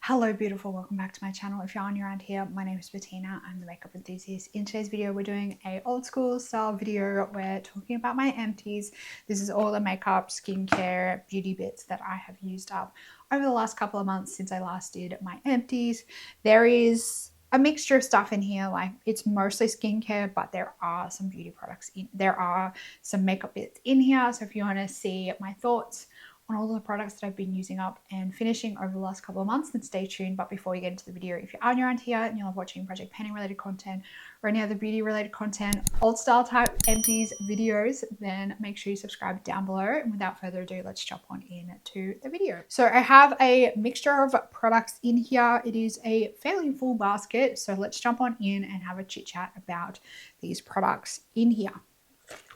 Hello beautiful, welcome back to my channel. If you're new around here, my name is Bettina, I'm the makeup enthusiast. In today's video, we're doing a old school style video. We're talking about my empties. This is all the makeup, skincare, beauty bits that I have used up over the last couple of months since I last did my empties. There is a mixture of stuff in here, like it's mostly skincare, but there are some beauty products in, there are some makeup bits in here. So if you want to see my thoughts on all the products that I've been using up and finishing over the last couple of months, then stay tuned. But before we get into the video, if you are new around here and you love watching project painting related content or any other beauty related content, old style type empties videos, then make sure you subscribe down below. And without further ado, let's jump on into the video. So I have a mixture of products in here. It is a fairly full basket. So let's jump on in and have a chit chat about these products in here.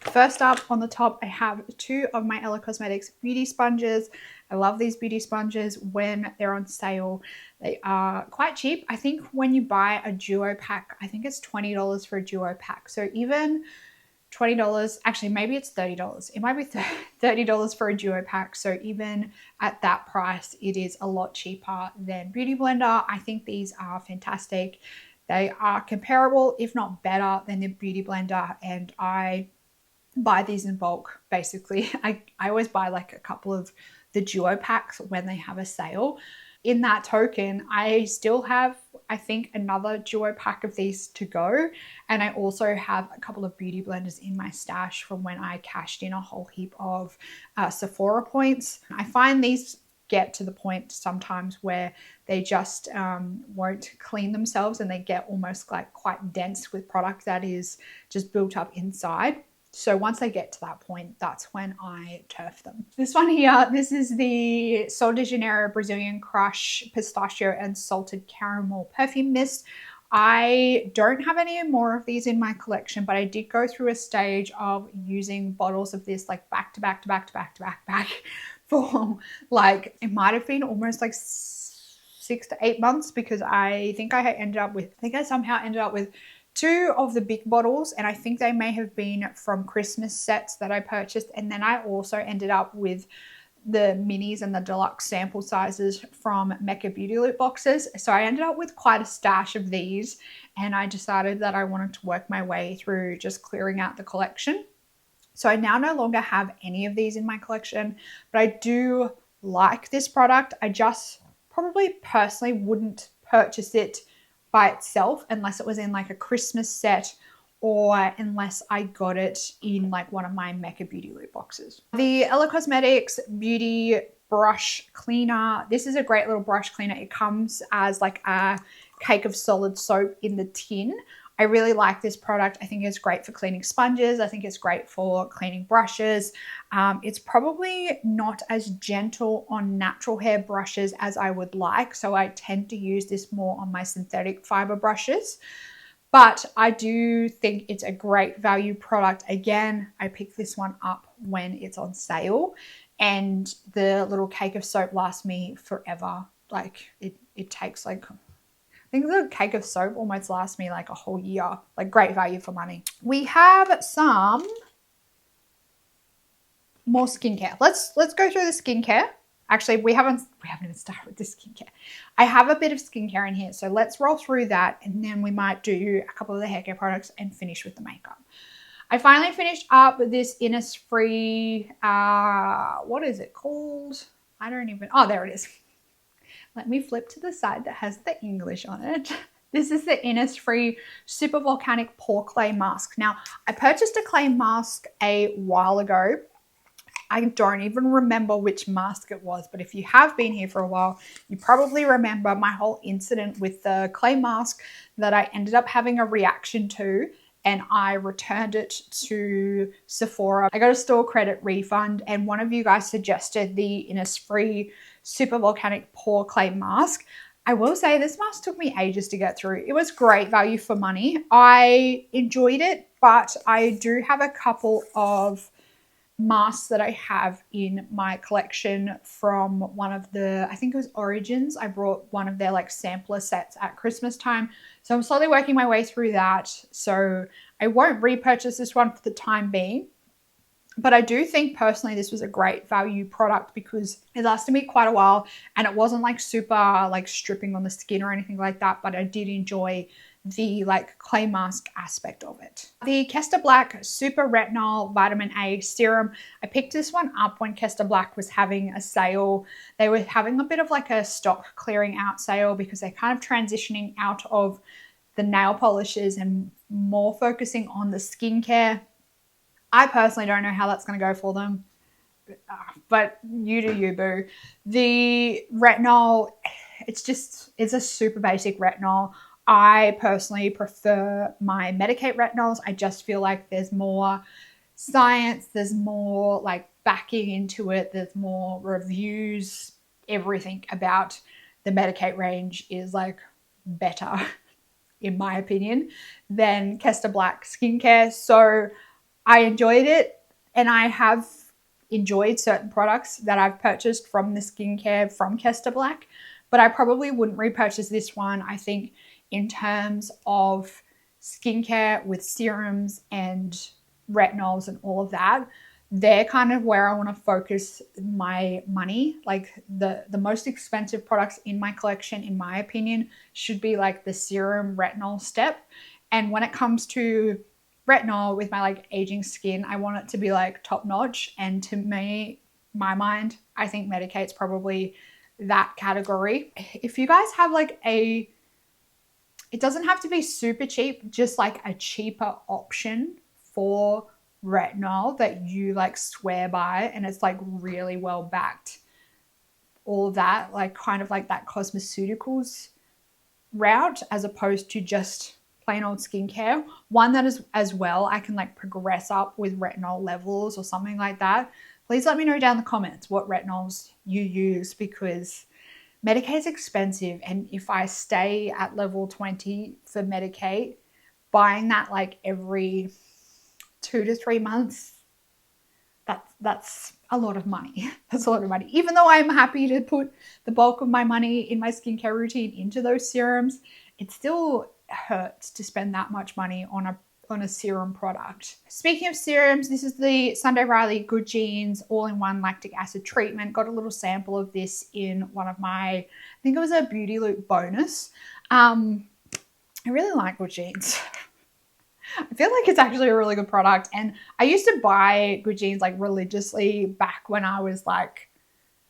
First up on the top, I have two of my Ella Cosmetics beauty sponges. I love these beauty sponges when they're on sale. They are quite cheap. I think when you buy a duo pack, I think it's $20 for a duo pack. So even $20, actually maybe it's $30. It might be $30 for a duo pack. So even at that price, it is a lot cheaper than Beauty Blender. I think these are fantastic. They are comparable, if not better, than the Beauty Blender, and I buy these in bulk. Basically, I always buy like a couple of the duo packs when they have a sale. In that token, I still have, I think, another duo pack of these to go, and I also have a couple of beauty blenders in my stash from when I cashed in a whole heap of Sephora points. I find these get to the point sometimes where they just won't clean themselves and they get almost like quite dense with product that is just built up inside. So once they get to that point, that's when I turf them. This one here, this is the Sol de Janeiro Brazilian Crush Pistachio and Salted Caramel Perfume Mist. I don't have any more of these in my collection, but I did go through a stage of using bottles of this like back to back for like, it might have been almost like 6 to 8 months, because I think I somehow ended up with two of the big bottles, and I think they may have been from Christmas sets that I purchased, and then I also ended up with the minis and the deluxe sample sizes from Mecca Beauty Loop boxes. So I ended up with quite a stash of these, and I decided that I wanted to work my way through just clearing out the collection. So I now no longer have any of these in my collection, but I do like this product. I just probably personally wouldn't purchase it by itself unless it was in like a Christmas set, or unless I got it in like one of my Mecca Beauty Loop boxes. The Ella Cosmetics Beauty Brush Cleaner. This is a great little brush cleaner. It comes as like a cake of solid soap in the tin. I really like this product. I think it's great for cleaning sponges. I think it's great for cleaning brushes. It's probably not as gentle on natural hair brushes as I would like, so I tend to use this more on my synthetic fiber brushes. But I do think it's a great value product. Again, I picked this one up when it's on sale, and the little cake of soap lasts me forever. Like it takes like, I think the cake of soap almost lasts me like a whole year. Like, great value for money. We have some more skincare. Let's go through the skincare. Actually, we haven't even started with the skincare. I have a bit of skincare in here, so let's roll through that, and then we might do a couple of the hair care products and finish with the makeup. I finally finished up this Innisfree, what is it called? Oh, there it is. Let me flip to the side that has the English on it. This is the Innisfree Super Volcanic Pore Clay Mask. Now, I purchased a clay mask a while ago. I don't even remember which mask it was, but if you have been here for a while, you probably remember my whole incident with the clay mask that I ended up having a reaction to, and I returned it to Sephora. I got a store credit refund, and one of you guys suggested the Innisfree Super Volcanic Pore Clay Mask. I will say this mask took me ages to get through. It was great value for money. I enjoyed it, but I do have a couple of masks that I have in my collection from one of the, I think it was Origins. I brought one of their like sampler sets at Christmas time. So I'm slowly working my way through that. So I won't repurchase this one for the time being, But I do think personally this was a great value product because it lasted me quite a while and it wasn't like super like stripping on the skin or anything like that, but I did enjoy the like clay mask aspect of it. The Kester Black Super Retinol Vitamin A Serum. I picked this one up when Kester Black was having a sale. They were having a bit of like a stock clearing out sale because they're kind of transitioning out of the nail polishes and more focusing on the skincare. I personally don't know how that's going to go for them, but you do you, boo. The retinol, it's a super basic retinol. I personally prefer my Medicate retinols. I just feel like there's more science, there's more like backing into it, there's more reviews. Everything about the Medicate range is like better, in my opinion, than Kester Black skincare. So I enjoyed it, and I have enjoyed certain products that I've purchased from the skincare from Kester Black, but I probably wouldn't repurchase this one. I think in terms of skincare with serums and retinols and all of that, they're kind of where I want to focus my money. Like the most expensive products in my collection, in my opinion, should be like the serum retinol step. And when it comes to retinol with my like aging skin, I want it to be like top notch. And to me, my mind, I think Medicate's probably that category. If you guys have like it doesn't have to be super cheap, just like a cheaper option for retinol that you like swear by and it's like really well backed, all of that, like kind of like that cosmeceuticals route as opposed to just plain old skincare, one that is as well I can like progress up with retinol levels or something like that. Please let me know down in the comments what retinols you use, because Medicaid is expensive, and if I stay at level 20 for Medicaid, buying that like every 2 to 3 months, that's a lot of money. That's a lot of money. Even though I'm happy to put the bulk of my money in my skincare routine into those serums, it still hurts to spend that much money on a serum product. Speaking of serums, this is the Sunday Riley Good Genes all-in-one lactic acid treatment. Got a little sample of this in one of my, I think it was a Beauty Loop bonus. I really like Good Genes. I feel like it's actually a really good product, and I used to buy Good Genes like religiously back when I was like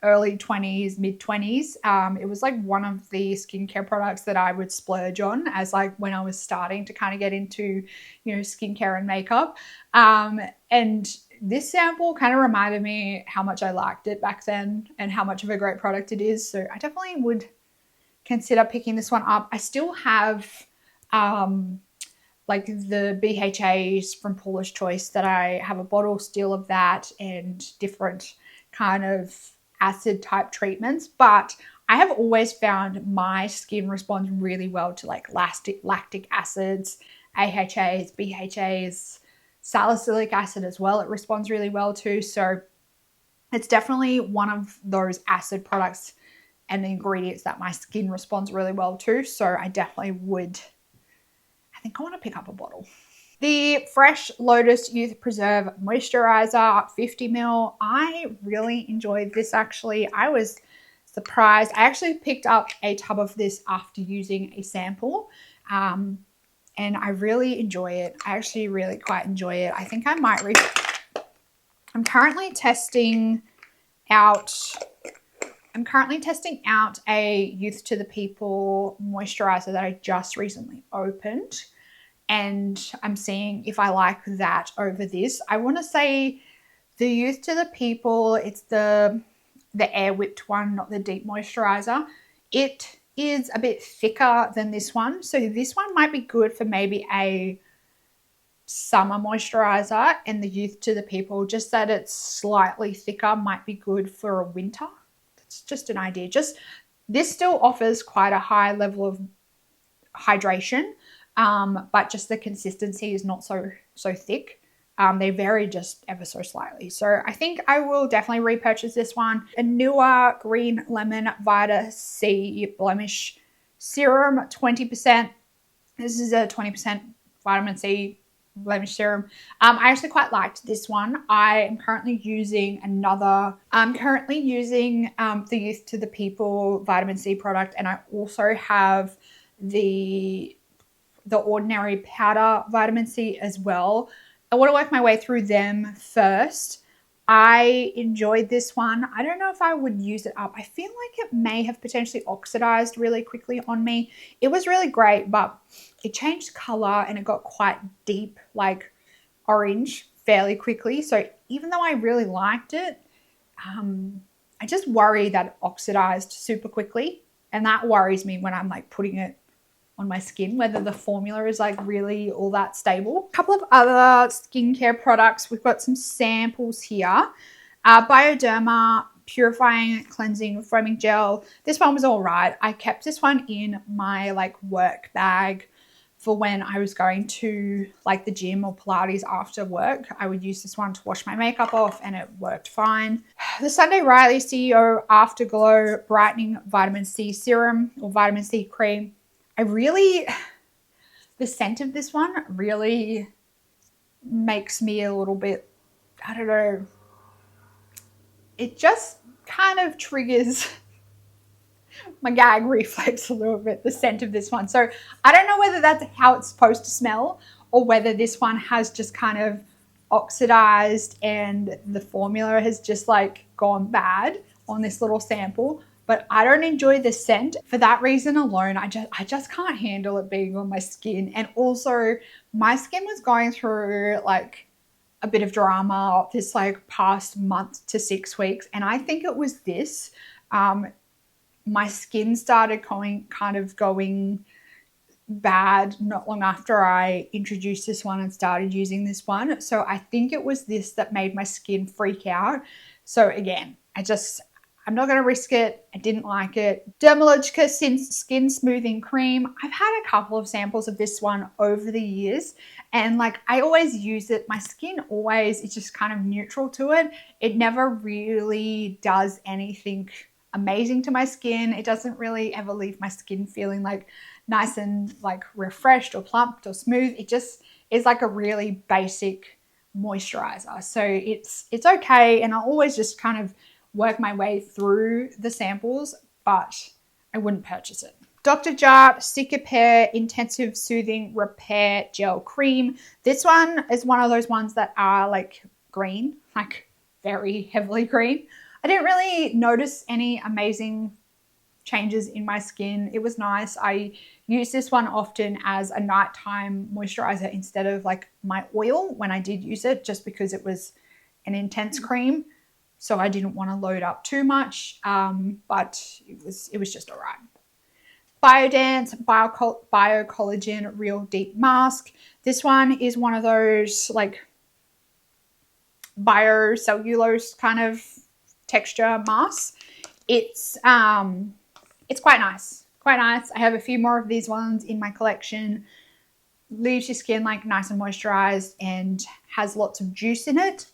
early 20s, mid 20s. It was like one of the skincare products that I would splurge on as like when I was starting to kind of get into, you know, skincare and makeup. And this sample kind of reminded me how much I liked it back then and how much of a great product it is. So I definitely would consider picking this one up. I still have like the BHAs from Paula's Choice that I have a bottle still of that, and different kind of acid type treatments, but I have always found my skin responds really well to like lactic acids, AHAs, BHAs, salicylic acid as well. It responds really well to. So it's definitely one of those acid products and the ingredients that my skin responds really well to. So I definitely would, I think I want to pick up a bottle. The Fresh Lotus Youth Preserve Moisturizer 50ml. I really enjoyed this actually. I was surprised. I actually picked up a tub of this after using a sample, and I really enjoy it. I actually really quite enjoy it. I think I might I'm currently testing out a Youth to the People moisturizer that I just recently opened. And I'm seeing if I like that over this. I want to say the Youth to the People, it's the air whipped one, not the deep moisturizer. It is a bit thicker than this one. So this one might be good for maybe a summer moisturizer, and the Youth to the People, just that it's slightly thicker, might be good for a winter. That's just an idea. Just this still offers quite a high level of hydration. But just the consistency is not so thick. They vary just ever so slightly. So I think I will definitely repurchase this one. A newer Green Lemon Vita C Blemish Serum, 20%. This is a 20% vitamin C blemish serum. I actually quite liked this one. I am currently using the Youth to the People vitamin C product, and I also have the ordinary powder vitamin C as well. I want to work my way through them first. I enjoyed this one. I don't know if I would use it up. I feel like it may have potentially oxidized really quickly on me. It was really great, but it changed color and it got quite deep, like orange, fairly quickly. So even though I really liked it, I just worry that it oxidized super quickly. And that worries me when I'm like putting it on my skin, whether the formula is like really all that stable. A couple of other skincare products. We've got some samples here. Bioderma Purifying Cleansing Foaming Gel. This one was all right. I kept this one in my like work bag for when I was going to like the gym or Pilates after work. I would use this one to wash my makeup off and it worked fine. The Sunday Riley CEO Afterglow Brightening Vitamin C Serum or Vitamin C Cream. The scent of this one really makes me a little bit, I don't know, it just kind of triggers my gag reflex a little bit, the scent of this one. So I don't know whether that's how it's supposed to smell or whether this one has just kind of oxidized and the formula has just like gone bad on this little sample. But I don't enjoy the scent. For that reason alone, I just can't handle it being on my skin. And also my skin was going through like a bit of drama this like past month to 6 weeks. And I think it was this. My skin started going bad not long after I introduced this one and started using this one. So I think it was this that made my skin freak out. So again, I'm not going to risk it. I didn't like it. Dermalogica Skin Smoothing Cream. I've had a couple of samples of this one over the years and like I always use it. My skin always is just kind of neutral to it. It never really does anything amazing to my skin. It doesn't really ever leave my skin feeling like nice and like refreshed or plumped or smooth. It just is like a really basic moisturizer. So it's okay. And I always just kind of work my way through the samples, but I wouldn't purchase it. Dr. Jart Cicapair Intensive Soothing Repair Gel Cream. This one is one of those ones that are like green, like very heavily green. I didn't really notice any amazing changes in my skin. It was nice. I use this one often as a nighttime moisturizer instead of like my oil when I did use it, just because it was an intense cream. So I didn't want to load up too much, but it was just all right. Biodance Biocollagen Real Deep Mask. This one is one of those like biocellulose kind of texture masks. It's quite nice. I have a few more of these ones in my collection. Leaves your skin like nice and moisturized and has lots of juice in it.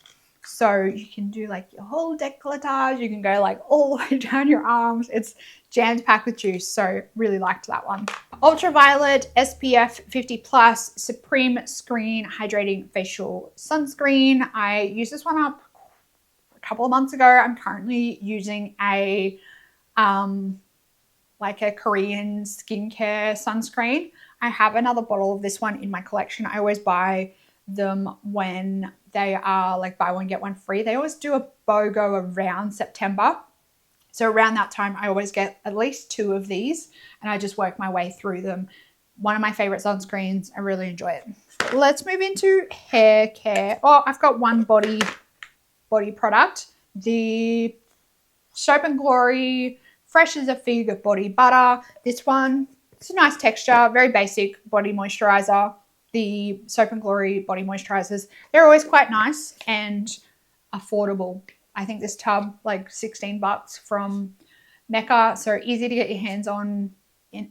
So you can do like your whole décolletage. You can go like all the way down your arms. It's jammed packed with juice. So really liked that one. Ultraviolet SPF 50 Plus Supreme Screen Hydrating Facial Sunscreen. I used this one up a couple of months ago. I'm currently using a like a Korean skincare sunscreen. I have another bottle of this one in my collection. I always buy them when they are like buy one get one free. They always do a BOGO around September. So around that time, I always get at least 2 of these and I just work my way through them. One of my favorite sunscreens. I really enjoy it. Let's move into hair care. Oh, I've got one body product. The Soap and Glory Fresh as a Fig Body Butter. This one, it's a nice texture, very basic body moisturizer. The Soap and Glory body moisturizers, they're always quite nice and affordable. I think this tub, like $16 from Mecca, so easy to get your hands on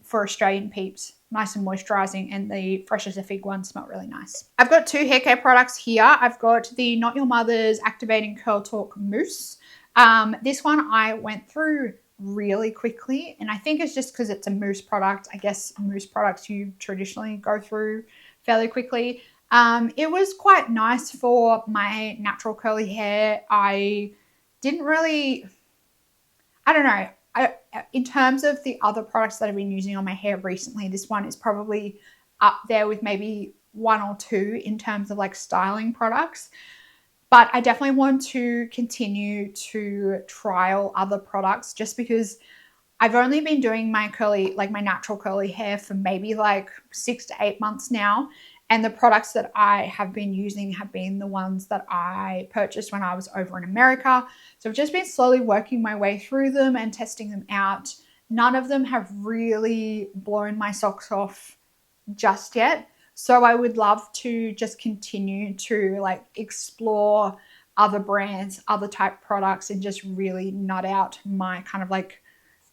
for Australian peeps. Nice and moisturizing, and the Fresh as a Fig one smelled really nice. I've got 2 hair care products here. I've got the Not Your Mother's Activating Curl Talk Mousse. This one I went through really quickly, and I think it's just because it's a mousse product. I guess mousse products you traditionally go through fairly quickly. It was quite nice for my natural curly hair. I didn't really, I don't know. In terms of the other products that I've been using on my hair recently, this one is probably up there with maybe one or two in terms of like styling products. But I definitely want to continue to trial other products just because I've only been doing my curly, like my natural curly hair for maybe like 6 to 8 months now. And the products that I have been using have been the ones that I purchased when I was over in America. So I've just been slowly working my way through them and testing them out. None of them have really blown my socks off just yet. So I would love to just continue to like explore other brands, other type products, and just really nut out my kind of like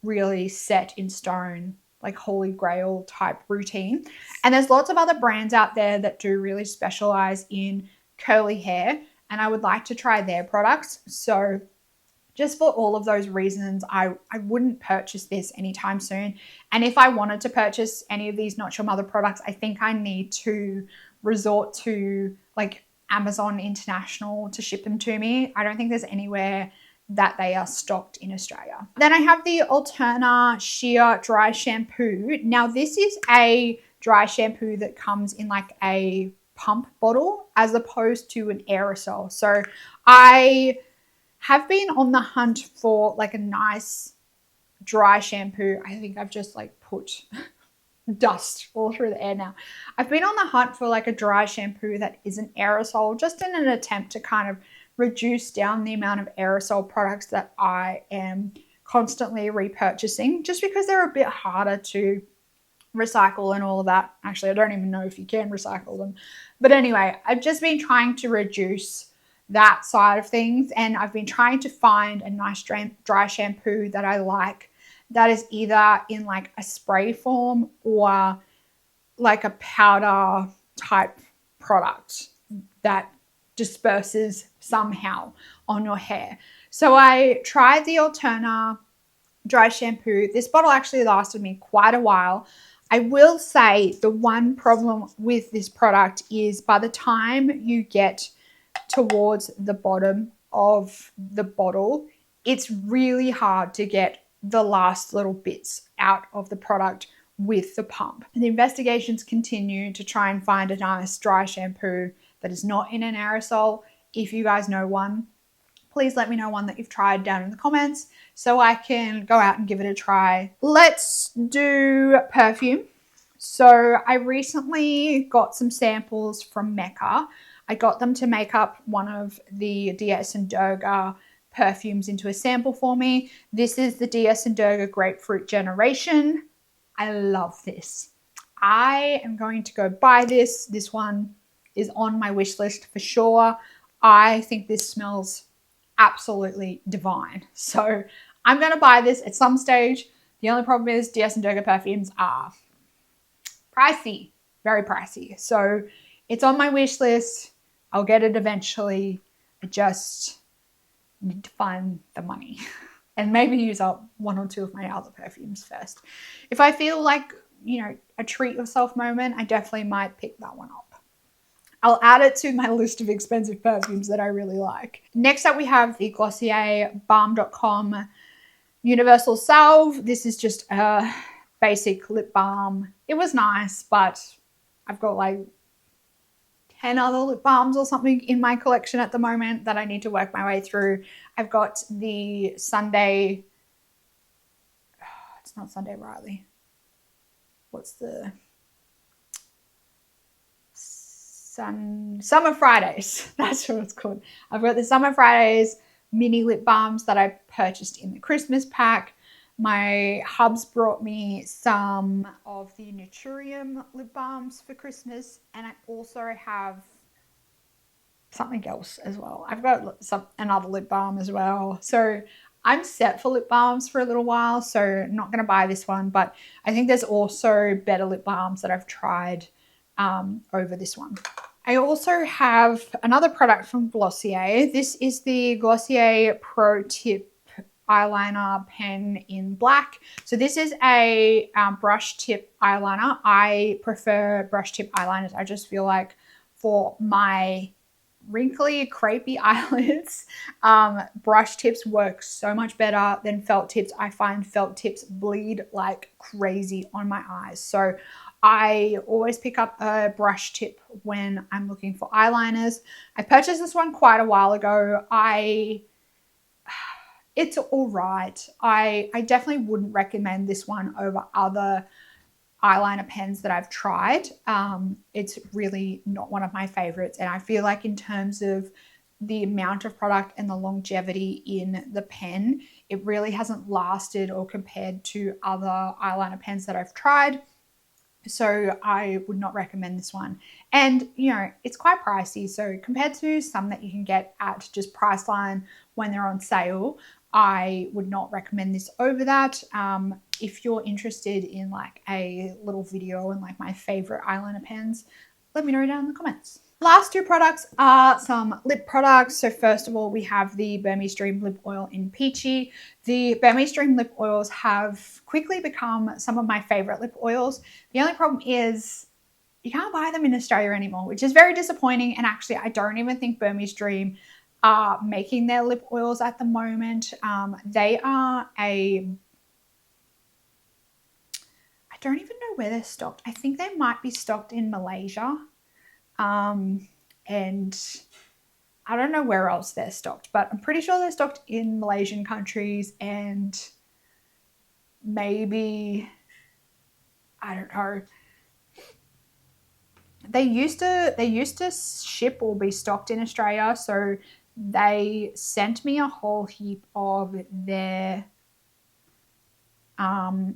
really set in stone, like holy grail type routine. And there's lots of other brands out there that do really specialize in curly hair, and I would like to try their products. So just for all of those reasons, I wouldn't purchase this anytime soon. And if I wanted to purchase any of these Not Your Mother products, I think I need to resort to like Amazon International to ship them to me. I don't think there's anywhere that they are stocked in Australia. Then I have the Alterna Sheer Dry Shampoo. Now this is a dry shampoo that comes in like a pump bottle as opposed to an aerosol. So I have been on the hunt for like a nice dry shampoo. I think I've just like put dust all through the air now. I've been on the hunt for like a dry shampoo that isn't aerosol, just in an attempt to kind of reduce down the amount of aerosol products that I am constantly repurchasing, just because they're a bit harder to recycle and all of that. Actually, I don't even know if you can recycle them. But anyway, I've just been trying to reduce that side of things, and I've been trying to find a nice dry shampoo that I like that is either in like a spray form or like a powder type product that disperses somehow on your hair. So I tried the Alterna dry shampoo. This bottle actually lasted me quite a while. I will say the one problem with this product is by the time you get towards the bottom of the bottle, it's really hard to get the last little bits out of the product with the pump. And the investigations continue to try and find a nice dry shampoo that is not in an aerosol. If you guys know one, please let me know one that you've tried down in the comments so I can go out and give it a try. Let's do perfume. So I recently got some samples from Mecca. I got them to make up one of the DS and Durga perfumes into a sample for me. This is the DS and Durga Grapefruit Generation. I love this. I am going to go buy this. This one is on my wish list for sure. I think this smells absolutely divine. So I'm going to buy this at some stage. The only problem is DS and Durga perfumes are pricey, very pricey. So it's on my wish list. I'll get it eventually. I just need to find the money and maybe use up one or two of my other perfumes first. If I feel like, you know, a treat yourself moment, I definitely might pick that one up. I'll add it to my list of expensive perfumes that I really like. Next up, we have the Glossier Balm.com Universal Salve. This is just a basic lip balm. It was nice, but I've got like 10 other lip balms or something in my collection at the moment that I need to work my way through. I've got the Sunday, it's not Sunday Riley. What's the Summer Fridays? That's what it's called. I've got the Summer Fridays mini lip balms that I purchased in the Christmas pack. My hubs brought me some of the Naturium lip balms for Christmas, and I also have something else as well. I've got another lip balm as well. So I'm set for lip balms for a little while, so I'm not going to buy this one, but I think there's also better lip balms that I've tried over this one. I also have another product from Glossier. This is the Glossier Pro Tip eyeliner pen in black. So this is a brush tip eyeliner. I prefer brush tip eyeliners. I just feel like for my wrinkly, crepey eyelids, brush tips work so much better than felt tips. I find felt tips bleed like crazy on my eyes. So I always pick up a brush tip when I'm looking for eyeliners. I purchased this one quite a while ago. It's all right. I definitely wouldn't recommend this one over other eyeliner pens that I've tried. It's really not one of my favorites. And I feel like in terms of the amount of product and the longevity in the pen, it really hasn't lasted or compared to other eyeliner pens that I've tried. So I would not recommend this one. And, you know, it's quite pricey. So compared to some that you can get at just Priceline when they're on sale, I would not recommend this over that. If you're interested in like a little video and like my favorite eyeliner pens, let me know down in the comments. Last two products are some lip products. So first of all, we have the Burmese Dream Lip Oil in Peachy. The Burmese Dream Lip Oils have quickly become some of my favorite lip oils. The only problem is you can't buy them in Australia anymore, which is very disappointing. And actually, I don't even think Burmese Dream are making their lip oils at the moment. They are I don't even know where they're stocked. I think they might be stocked in Malaysia. And I don't know where else they're stocked, but I'm pretty sure they're stocked in Malaysian countries and maybe, I don't know. They used to ship or be stocked in Australia, so they sent me a whole heap of their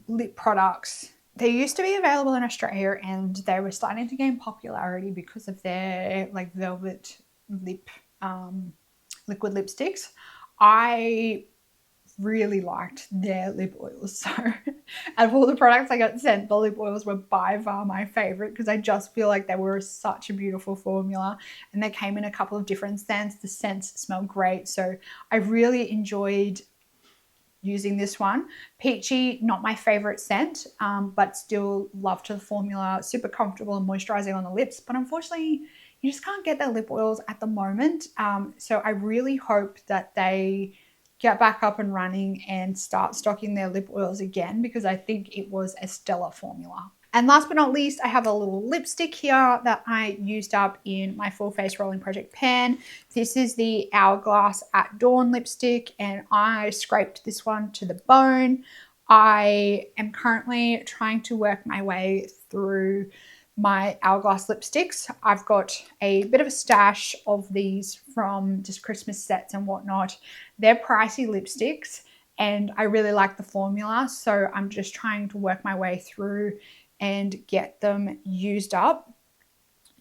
lip products. They used to be available in Australia and they were starting to gain popularity because of their like velvet lip liquid lipsticks. I really liked their lip oils. So out of all the products I got sent, the lip oils were by far my favorite because I just feel like they were such a beautiful formula and they came in a couple of different scents. The scents smell great. So I really enjoyed using this one. Peachy, not my favorite scent, but still loved the formula. Super comfortable and moisturizing on the lips. But unfortunately, you just can't get their lip oils at the moment. So I really hope that they get back up and running and start stocking their lip oils again because I think it was a stellar formula. And last but not least, I have a little lipstick here that I used up in my full face rolling project pan. This is the Hourglass at Dawn lipstick and I scraped this one to the bone. I am currently trying to work my way through my Hourglass lipsticks. I've got a bit of a stash of these from just Christmas sets and whatnot. They're pricey lipsticks and I really like the formula. So I'm just trying to work my way through and get them used up,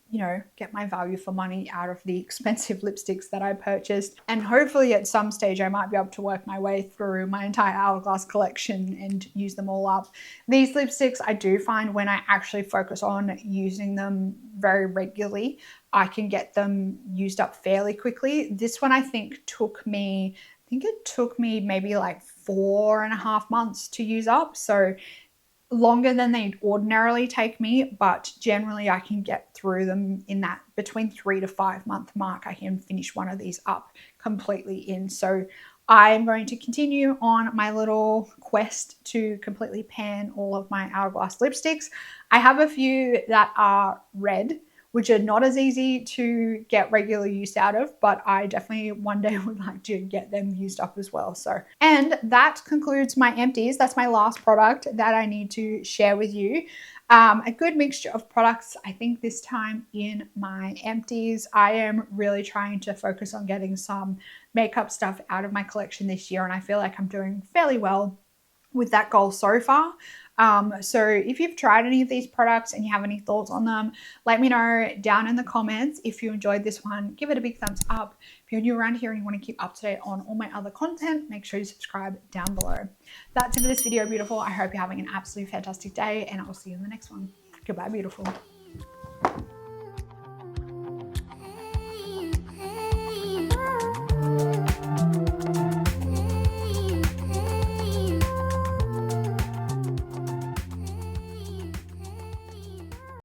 you know, get my value for money out of the expensive lipsticks that I purchased. And hopefully at some stage I might be able to work my way through my entire Hourglass collection and use them all up. These lipsticks, I do find when I actually focus on using them very regularly, I can get them used up fairly quickly. This one I think took me maybe like 4.5 months to use up. So longer than they'd ordinarily take me, but generally I can get through them in that between 3 to 5 month mark. I can finish one of these up completely in. So I'm going to continue on my little quest to completely pan all of my Hourglass lipsticks. I have a few that are red, which are not as easy to get regular use out of, but I definitely one day would like to get them used up as well. So, and that concludes my empties. That's my last product that I need to share with you. A good mixture of products, I think this time in my empties. I am really trying to focus on getting some makeup stuff out of my collection this year, and I feel like I'm doing fairly well with that goal so far. So if you've tried any of these products and you have any thoughts on them, let me know down in the comments. If you enjoyed this one, give it a big thumbs up. If you're new around here and you want to keep up to date on all my other content, make sure you subscribe down below. That's it for this video, beautiful. I hope you're having an absolutely fantastic day and I will see you in the next one. Goodbye, beautiful.